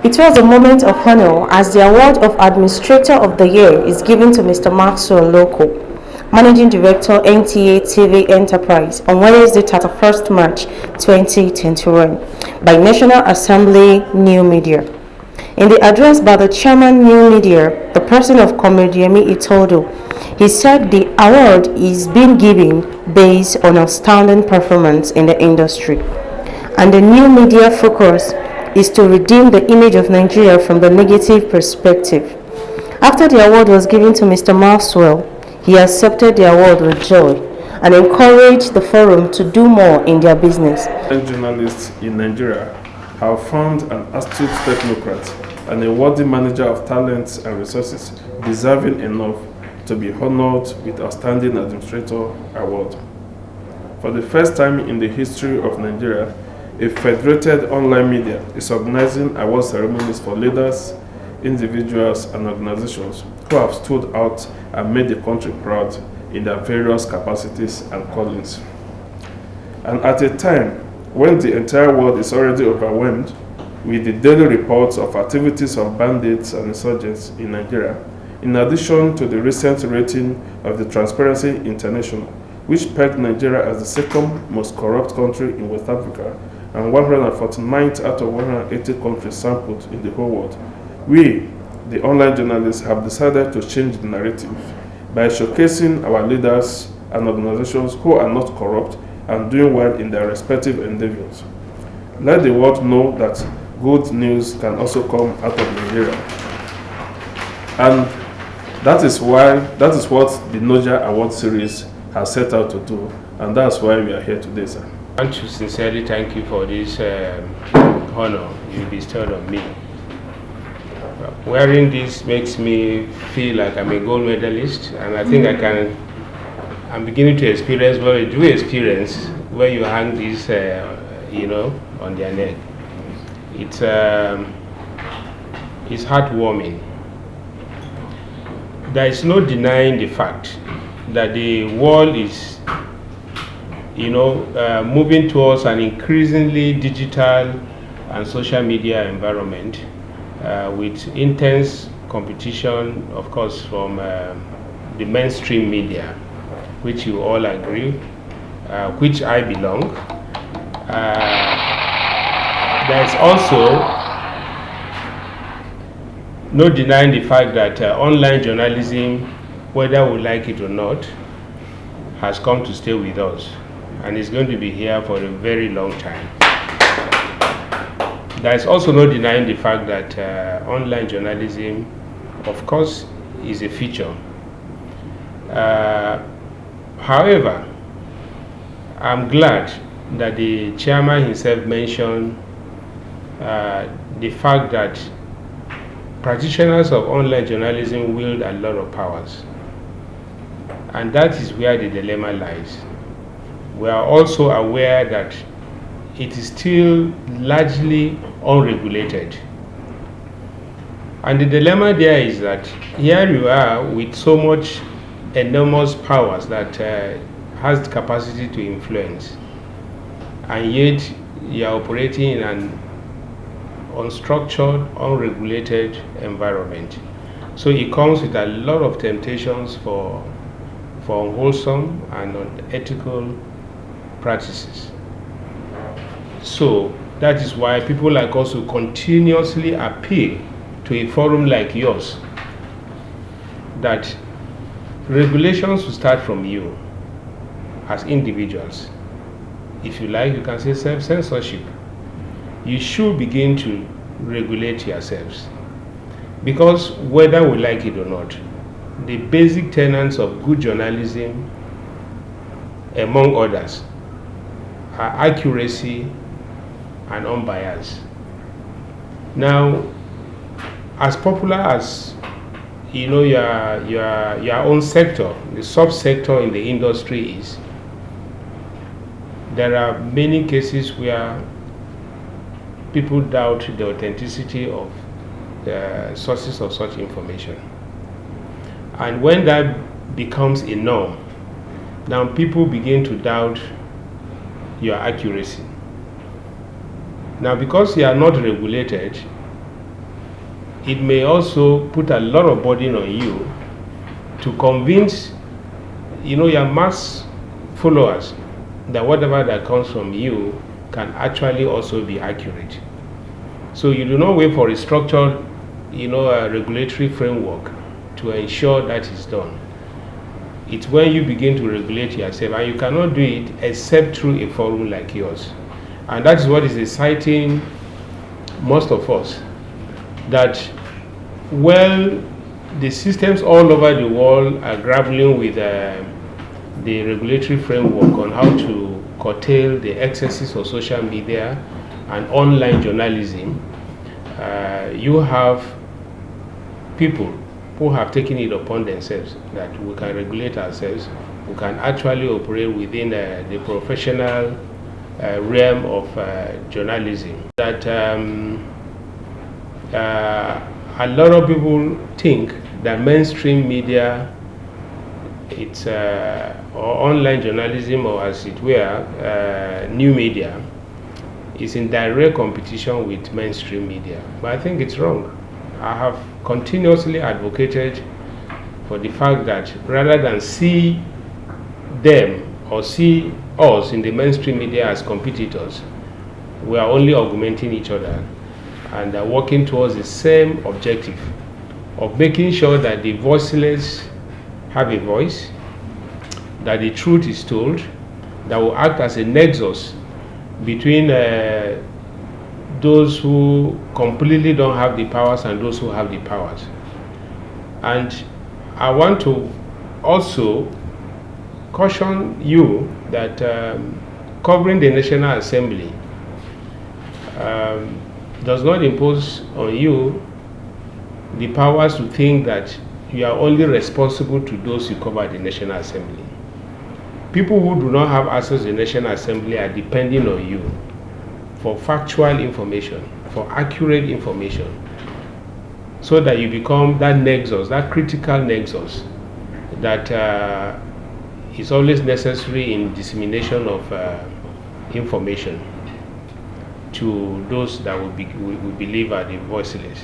It was a moment of honor as the award of Administrator of the Year is given to Mr. Maxwell Loko, Managing Director NTA TV Enterprise on Wednesday 31st March 2021 by National Assembly New Media. In the address by the Chairman New Media, the person of Comediemi Itodo, he said the award is being given based on outstanding performance in the industry, and the new media focus is to redeem the image of Nigeria from the negative perspective. After the award was given to Mr. Maxwell, he accepted the award with joy and encouraged the forum to do more in their business. Journalists in Nigeria have found an astute technocrat and a worthy manager of talents and resources deserving enough to be honored with Outstanding Administrator Award. For the first time in the history of Nigeria, a federated online media is organizing award ceremonies for leaders, individuals, and organizations who have stood out and made the country proud in their various capacities and callings. And at a time when the entire world is already overwhelmed with the daily reports of activities of bandits and insurgents in Nigeria, in addition to the recent rating of the Transparency International, which pegged Nigeria as the second most corrupt country in West Africa and 149th out of 180 countries sampled in the whole world, we, the online journalists, have decided to change the narrative by showcasing our leaders and organizations who are not corrupt and doing well in their respective endeavors. Let the world know that good news can also come out of Nigeria. And that is what the Noja Award Series has set out to do, and that's why we are here today, sir. I want to sincerely thank you for this honor you bestowed on me. Wearing this makes me feel like I'm a gold medalist, and I think I'm beginning to experience what I do experience where you hang this, on their neck. It's heartwarming. There is no denying the fact that the world is, moving towards an increasingly digital and social media environment with intense competition, of course, from the mainstream media, which you all agree, which I belong. There's also no denying the fact that online journalism, whether we like it or not, has come to stay with us and is going to be here for a very long time. There's also no denying the fact that online journalism, of course, is a feature. However, I'm glad that the chairman himself mentioned the fact that practitioners of online journalism wield a lot of powers. And that is where the dilemma lies. We are also aware that it is still largely unregulated. And the dilemma there is that here you are with so much enormous powers that has the capacity to influence, and yet you are operating in an unstructured, unregulated environment. So it comes with a lot of temptations for unwholesome and unethical practices. So that is why people like us will continuously appeal to a forum like yours that regulations will start from you as individuals. If you like, you can say self-censorship. You should begin to regulate yourselves, because whether we like it or not, the basic tenets of good journalism, among others, are accuracy and unbiased. Now, as popular as your own sector, the sub-sector in the industry is, there are many cases where people doubt the authenticity of the sources of such information. And when that becomes a norm, now people begin to doubt your accuracy. Now, because you are not regulated, it may also put a lot of burden on you to convince, your mass followers that whatever that comes from you can actually also be accurate. So you do not wait for a structured, a regulatory framework to ensure that is done. It's when you begin to regulate yourself, and you cannot do it except through a forum like yours. And that is what is exciting most of us, that the systems all over the world are grappling with the regulatory framework on how to curtail the excesses of social media and online journalism. You have people who have taken it upon themselves that we can regulate ourselves, we can actually operate within the professional realm of journalism. That a lot of people think that mainstream media, it's or online journalism, or as it were, new media, is in direct competition with mainstream media. But I think it's wrong. I have continuously advocated for the fact that rather than see them or see us in the mainstream media as competitors, we are only augmenting each other and are working towards the same objective of making sure that the voiceless have a voice, that the truth is told, that will act as a nexus between those who completely don't have the powers and those who have the powers. And I want to also caution you that covering the National Assembly does not impose on you the powers to think that you are only responsible to those who cover the National Assembly. People who do not have access to the National Assembly are depending on you for factual information, for accurate information, so that you become that nexus, that critical nexus that is always necessary in dissemination of information to those that we believe are the voiceless.